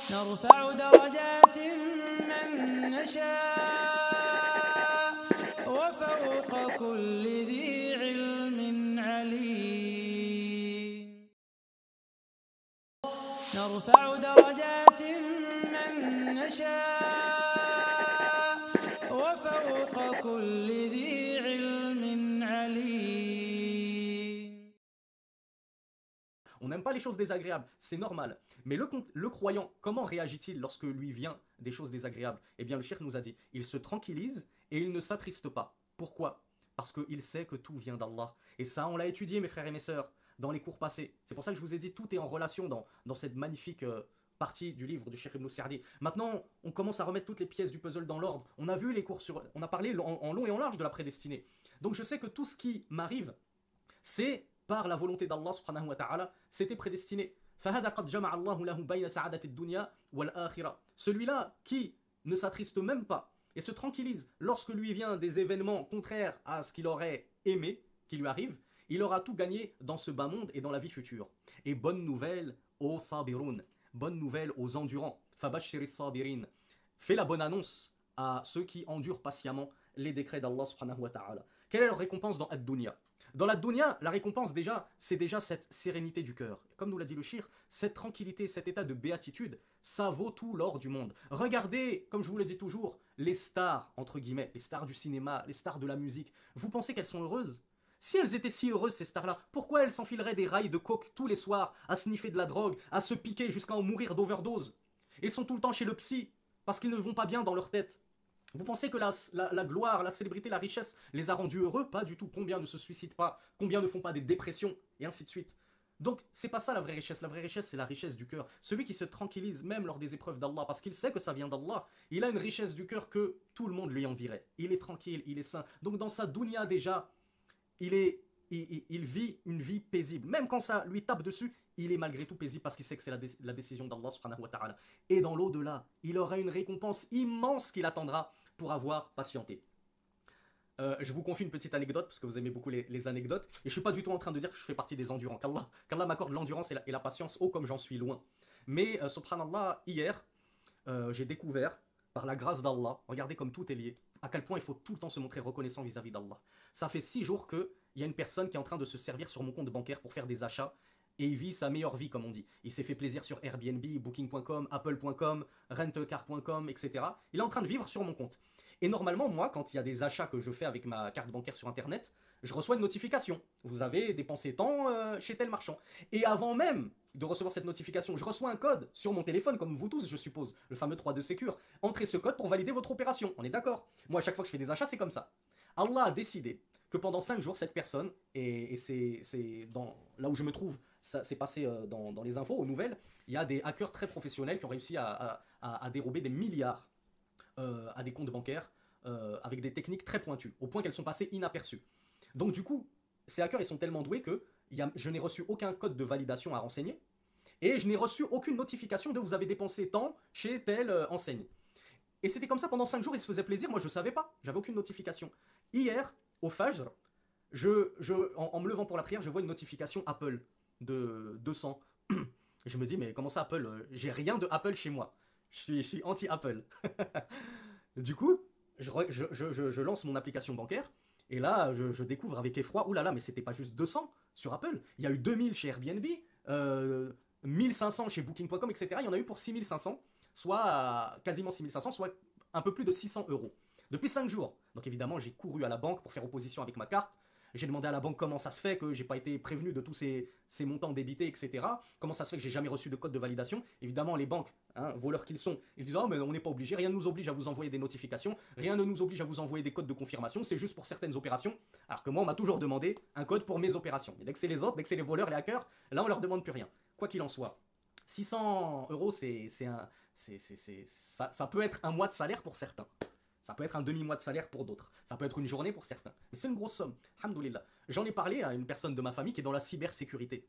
نرفع درجات من نشاء وفوق كل ذي علم عليم نرفع درجات من نشاء وفوق كل ذي علم عليم. On n'aime pas les choses désagréables, c'est normal. Mais le croyant, comment réagit-il lorsque lui vient des choses désagréables? Eh bien, le cheikh nous a dit, il se tranquillise et il ne s'attriste pas. Pourquoi? Parce qu'il sait que tout vient d'Allah. Et ça, on l'a étudié, mes frères et mes sœurs, dans les cours passés. C'est pour ça que je vous ai dit, tout est en relation dans cette magnifique partie du livre du cheikh Ibn Sa'di. Maintenant, on commence à remettre toutes les pièces du puzzle dans l'ordre. On a vu les cours on a parlé en long et en large de la prédestinée. Donc je sais que tout ce qui m'arrive, c'est par la volonté d'Allah subhanahu wa ta'ala, c'était prédestiné. Celui-là qui ne s'attriste même pas et se tranquillise lorsque lui vient des événements contraires à ce qu'il aurait aimé qui lui arrive, il aura tout gagné dans ce bas monde et dans la vie future. Et bonne nouvelle aux sabiroun, bonne nouvelle aux endurants. Fabashiri sabirin. Fais la bonne annonce à ceux qui endurent patiemment les décrets d'Allah subhanahu wa ta'ala. Quelle est leur récompense dans Ad-Dunya? Dans la dunya, la récompense c'est déjà cette sérénité du cœur. Comme nous l'a dit le shir, cette tranquillité, cet état de béatitude, ça vaut tout l'or du monde. Regardez, comme je vous le dis toujours, les stars, entre guillemets, les stars du cinéma, les stars de la musique. Vous pensez qu'elles sont heureuses? Si elles étaient si heureuses, ces stars-là, pourquoi elles s'enfileraient des rails de coke tous les soirs, à sniffer de la drogue, à se piquer jusqu'à en mourir d'overdose? Ils sont tout le temps chez le psy, parce qu'ils ne vont pas bien dans leur tête. Vous pensez que la gloire, la célébrité, la richesse les a rendus heureux? Pas du tout. Combien ne se suicident pas? Combien ne font pas des dépressions? Et ainsi de suite. Donc, c'est pas ça la vraie richesse. La vraie richesse, c'est la richesse du cœur. Celui qui se tranquillise même lors des épreuves d'Allah, parce qu'il sait que ça vient d'Allah, il a une richesse du cœur que tout le monde lui envierait. Il est tranquille, il est sain. Donc, dans sa dunya déjà, il vit une vie paisible. Même quand ça lui tape dessus, il est malgré tout paisible parce qu'il sait que c'est la décision d'Allah subhanahu wa ta'ala. Et dans l'au-delà, il aura une récompense immense qui l'attendra pour avoir patienté. Je vous confie une petite anecdote, parce que vous aimez beaucoup les anecdotes, et je ne suis pas du tout en train de dire que je fais partie des endurants, qu'Allah m'accorde l'endurance et la patience, oh comme j'en suis loin. Mais subhanallah, hier, j'ai découvert, par la grâce d'Allah, regardez comme tout est lié, à quel point il faut tout le temps se montrer reconnaissant vis-à-vis d'Allah. Ça fait 6 jours qu'il y a une personne qui est en train de se servir sur mon compte bancaire pour faire des achats, et il vit sa meilleure vie, comme on dit. Il s'est fait plaisir sur Airbnb, Booking.com, Apple.com, Rentcar.com, etc. Il est en train de vivre sur mon compte. Et normalement, moi, quand il y a des achats que je fais avec ma carte bancaire sur Internet, je reçois une notification. Vous avez dépensé tant chez tel marchand. Et avant même de recevoir cette notification, je reçois un code sur mon téléphone, comme vous tous, je suppose, le fameux 3-2 Secure. Entrez ce code pour valider votre opération. On est d'accord? Moi, à chaque fois que je fais des achats, c'est comme ça. Allah a décidé que pendant 5 jours, cette personne, et c'est là où je me trouve, c'est passé dans les infos, aux nouvelles, il y a des hackers très professionnels qui ont réussi à dérober des milliards à des comptes bancaires avec des techniques très pointues, au point qu'elles sont passées inaperçues. Donc du coup, ces hackers, ils sont tellement doués que je n'ai reçu aucun code de validation à renseigner, et je n'ai reçu aucune notification de vous avez dépensé tant chez telle enseigne. Et c'était comme ça pendant 5 jours, ils se faisaient plaisir, moi je ne savais pas, j'avais aucune notification. Hier, au Fajr, en me levant pour la prière, je vois une notification Apple de 200. Je me dis, mais comment ça Apple? J'ai rien de Apple chez moi. Je suis anti-Apple. Du coup, je lance mon application bancaire, et là, je découvre avec effroi, oulala, mais c'était pas juste 200 sur Apple. Il y a eu 2000 chez Airbnb, 1500 chez Booking.com, etc. Il y en a eu pour 6500, soit quasiment 6500, soit un peu plus de 600 euros. Depuis 5 jours. Donc évidemment, j'ai couru à la banque pour faire opposition avec ma carte. J'ai demandé à la banque comment ça se fait que j'ai pas été prévenu de tous ces montants débités, etc. Comment ça se fait que j'ai jamais reçu de code de validation. Évidemment, les banques, voleurs qu'ils sont, ils disent « Ah, mais on n'est pas obligé, rien ne nous oblige à vous envoyer des notifications, rien ne nous oblige à vous envoyer des codes de confirmation, c'est juste pour certaines opérations. » Alors que moi, on m'a toujours demandé un code pour mes opérations. Et dès que c'est les autres, dès que c'est les voleurs, les hackers, là, on leur demande plus rien. Quoi qu'il en soit, 600 euros, ça peut être un mois de salaire pour certains. Ça peut être un demi-mois de salaire pour d'autres. Ça peut être une journée pour certains. Mais c'est une grosse somme. Alhamdoulilah. J'en ai parlé à une personne de ma famille qui est dans la cybersécurité.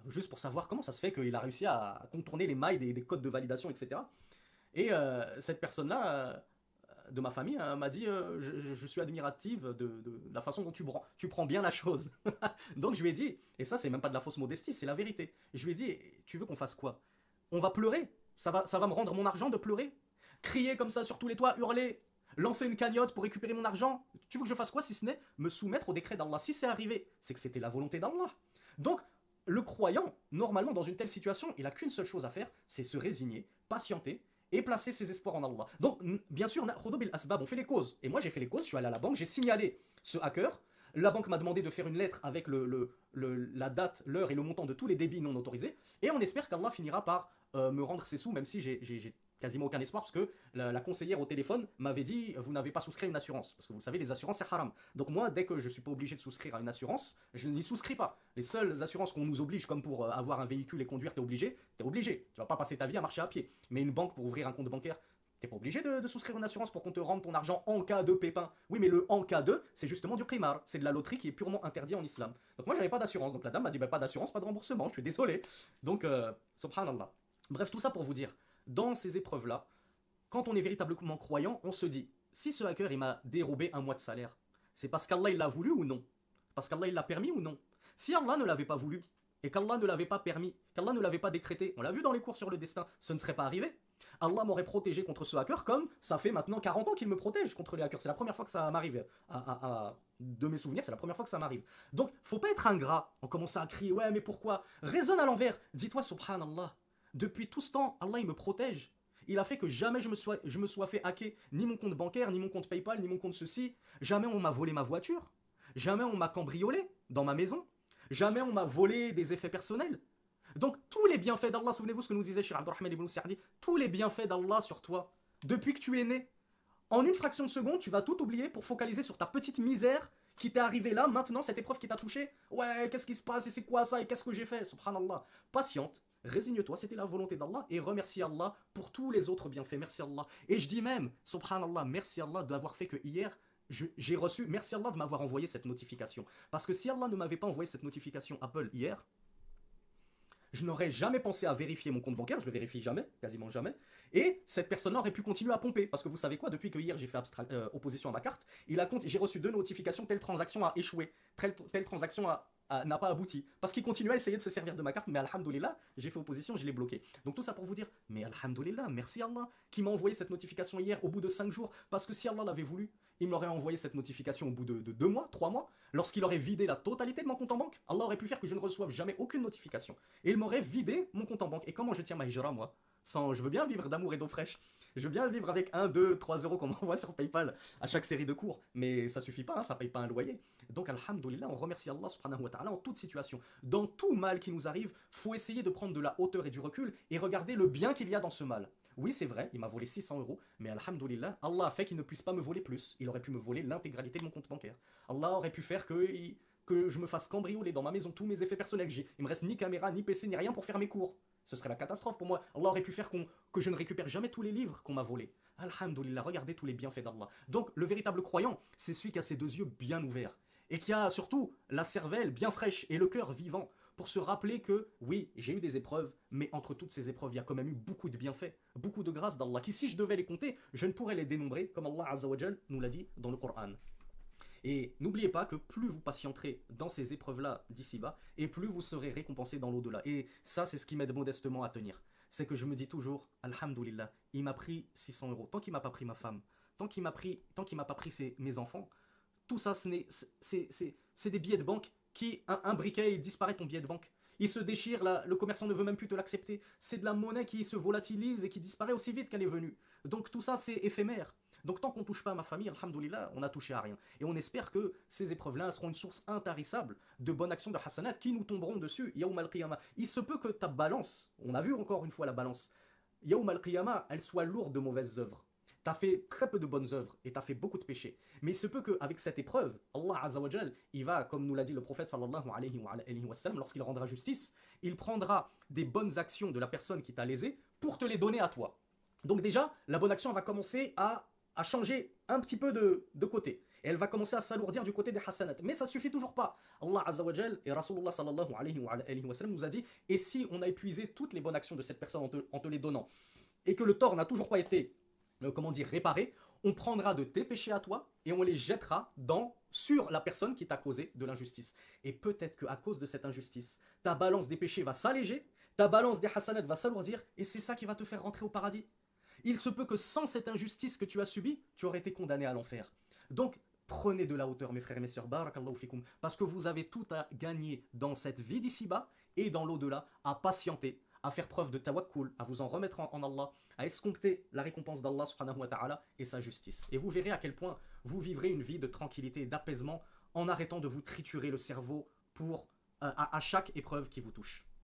Juste pour savoir comment ça se fait qu'il a réussi à contourner les mailles des codes de validation, etc. Et cette personne-là, de ma famille, m'a dit je suis admirative de la façon dont tu prends bien la chose. Donc je lui ai dit, et ça c'est même pas de la fausse modestie, c'est la vérité. Je lui ai dit, tu veux qu'on fasse quoi? On va pleurer. Ça va me rendre mon argent de pleurer. Crier comme ça sur tous les toits, hurler, lancer une cagnotte pour récupérer mon argent. Tu veux que je fasse quoi si ce n'est me soumettre au décret d'Allah? Si c'est arrivé, c'est que c'était la volonté d'Allah. Donc, le croyant, normalement, dans une telle situation, il n'a qu'une seule chose à faire, c'est se résigner, patienter et placer ses espoirs en Allah. Donc, bien sûr, on fait les causes. Et moi, j'ai fait les causes, je suis allé à la banque, j'ai signalé ce hacker. La banque m'a demandé de faire une lettre avec la date, l'heure et le montant de tous les débits non autorisés. Et on espère qu'Allah finira par me rendre ses sous, même si j'ai quasiment aucun espoir, parce que la conseillère au téléphone m'avait dit vous n'avez pas souscrit à une assurance, parce que vous savez les assurances c'est haram. Donc moi dès que je suis pas obligé de souscrire à une assurance, je n'y souscris pas. Les seules assurances qu'on nous oblige, comme pour avoir un véhicule et conduire, t'es obligé, tu vas pas passer ta vie à marcher à pied. Mais une banque pour ouvrir un compte bancaire, t'es pas obligé de souscrire une assurance pour qu'on te rende ton argent en cas de pépin. Oui, mais le en cas de, c'est justement du qimar, c'est de la loterie qui est purement interdit en islam. Donc moi j'avais pas d'assurance, donc la dame m'a dit bah, pas d'assurance, pas de remboursement, je suis désolé. Donc subhanallah. Bref, tout ça pour vous dire, dans ces épreuves là, quand on est véritablement croyant, on se dit, si ce hacker il m'a dérobé un mois de salaire, c'est parce qu'Allah il l'a voulu ou non? Parce qu'Allah il l'a permis ou non? Si Allah ne l'avait pas voulu, et qu'Allah ne l'avait pas permis, qu'Allah ne l'avait pas décrété, on l'a vu dans les cours sur le destin, ce ne serait pas arrivé. Allah m'aurait protégé contre ce hacker comme ça fait maintenant 40 ans qu'il me protège contre les hackers. C'est la première fois que ça m'arrive. De mes souvenirs, c'est la première fois que ça m'arrive. Donc, faut pas être ingrat en commençant à crier, ouais, mais pourquoi? Raisonne à l'envers. Dis-toi, subhanallah, depuis tout ce temps, Allah il me protège. Il a fait que jamais je me sois fait hacker ni mon compte bancaire, ni mon compte PayPal, ni mon compte ceci. Jamais on m'a volé ma voiture. Jamais on m'a cambriolé dans ma maison. Jamais on m'a volé des effets personnels. Donc tous les bienfaits d'Allah, souvenez-vous ce que nous disait Cheikh Abdurrahman ibn Sa'di, tous les bienfaits d'Allah sur toi, depuis que tu es né, en une fraction de seconde, tu vas tout oublier pour focaliser sur ta petite misère qui t'est arrivée là, maintenant, cette épreuve qui t'a touché. Ouais, qu'est-ce qui se passe et c'est quoi ça et qu'est-ce que j'ai fait? Subhanallah. Patiente. Résigne-toi, c'était la volonté d'Allah et remercie Allah pour tous les autres bienfaits. Merci Allah. Et je dis même, subhanallah, merci Allah d'avoir fait que hier, j'ai reçu, merci Allah de m'avoir envoyé cette notification. Parce que si Allah ne m'avait pas envoyé cette notification Apple hier, je n'aurais jamais pensé à vérifier mon compte bancaire, je le vérifie jamais, quasiment jamais, et cette personne-là aurait pu continuer à pomper. Parce que vous savez quoi, depuis que hier j'ai fait opposition à ma carte, j'ai reçu 2 notifications, telle transaction a échoué, telle transaction n'a pas abouti. Parce qu'il continuait à essayer de se servir de ma carte, mais alhamdoulilah, j'ai fait opposition, je l'ai bloqué. Donc tout ça pour vous dire, mais alhamdoulilah, merci Allah, qui m'a envoyé cette notification hier au bout de 5 jours, parce que si Allah l'avait voulu, il m'aurait envoyé cette notification au bout de 2 mois, 3 mois, lorsqu'il aurait vidé la totalité de mon compte en banque. Allah aurait pu faire que je ne reçoive jamais aucune notification. Et il m'aurait vidé mon compte en banque. Et comment je tiens ma hijra, moi? Je veux bien vivre d'amour et d'eau fraîche. Je veux bien vivre avec 1, 2, 3 euros qu'on m'envoie sur PayPal à chaque série de cours. Mais ça suffit pas, hein, ça paye pas un loyer. Donc, alhamdoulilah, on remercie Allah subhanahu wa ta'ala en toute situation. Dans tout mal qui nous arrive, faut essayer de prendre de la hauteur et du recul et regarder le bien qu'il y a dans ce mal. Oui, c'est vrai, il m'a volé 600 euros, mais alhamdoulilah, Allah a fait qu'il ne puisse pas me voler plus. Il aurait pu me voler l'intégralité de mon compte bancaire. Allah aurait pu faire que je me fasse cambrioler dans ma maison tous mes effets personnels. Il me reste ni caméra, ni PC, ni rien pour faire mes cours. Ce serait la catastrophe pour moi. Allah aurait pu faire que je ne récupère jamais tous les livres qu'on m'a volés. Alhamdoulilah, regardez tous les bienfaits d'Allah. Donc, le véritable croyant, c'est celui qui a ses 2 yeux bien ouverts. Et qui a surtout la cervelle bien fraîche et le cœur vivant. Pour se rappeler que, oui, j'ai eu des épreuves, mais entre toutes ces épreuves, il y a quand même eu beaucoup de bienfaits, beaucoup de grâces d'Allah, qui si je devais les compter, je ne pourrais les dénombrer, comme Allah Azza wa Jal nous l'a dit dans le Coran. Et n'oubliez pas que plus vous patienterez dans ces épreuves-là d'ici-bas, et plus vous serez récompensé dans l'au-delà. Et ça, c'est ce qui m'aide modestement à tenir. C'est que je me dis toujours, alhamdoulilah, il m'a pris 600 euros. Tant qu'il m'a pas pris ma femme, tant qu'il m'a pas pris mes enfants, tout ça, c'est des billets de banque qui, un briquet, il disparaît ton billet de banque. Il se déchire, le commerçant ne veut même plus te l'accepter. C'est de la monnaie qui se volatilise et qui disparaît aussi vite qu'elle est venue. Donc tout ça, c'est éphémère. Donc tant qu'on ne touche pas à ma famille, alhamdoulilah, on n'a touché à rien. Et on espère que ces épreuves-là seront une source intarissable de bonnes actions de hasanat qui nous tomberont dessus, Yawm al-Qiyamah. Il se peut que ta balance, on a vu encore une fois la balance, Yawm al-Qiyamah, elle soit lourde de mauvaises œuvres. T'as fait très peu de bonnes œuvres et t'as fait beaucoup de péchés. Mais il se peut qu'avec cette épreuve, Allah Azza wa Jal, il va, comme nous l'a dit le prophète sallallahu alayhi wa sallam, lorsqu'il rendra justice, il prendra des bonnes actions de la personne qui t'a lésé pour te les donner à toi. Donc déjà, la bonne action va commencer à changer un petit peu de côté. Et elle va commencer à s'alourdir du côté des hasanat. Mais ça suffit toujours pas. Allah Azza wa Jal et Rasulullah sallallahu alayhi wa sallam nous a dit, et si on a épuisé toutes les bonnes actions de cette personne en te les donnant, et que le tort n'a toujours pas été réparé, on prendra de tes péchés à toi et on les jettera sur la personne qui t'a causé de l'injustice. Et peut-être qu'à cause de cette injustice, ta balance des péchés va s'alléger, Ta balance des hasanat va s'alourdir et c'est ça qui va te faire rentrer au paradis. Il se peut que sans cette injustice que tu as subie, tu aurais été condamné à l'enfer. Donc, prenez de la hauteur, mes frères et mes sœurs, barakallahu fikum, parce que vous avez tout à gagner dans cette vie d'ici-bas et dans l'au-delà, à patienter, à faire preuve de tawakkul, à vous en remettre en Allah, à escompter la récompense d'Allah subhanahu wa ta'ala et sa justice. Et vous verrez à quel point vous vivrez une vie de tranquillité et d'apaisement en arrêtant de vous triturer le cerveau à chaque épreuve qui vous touche.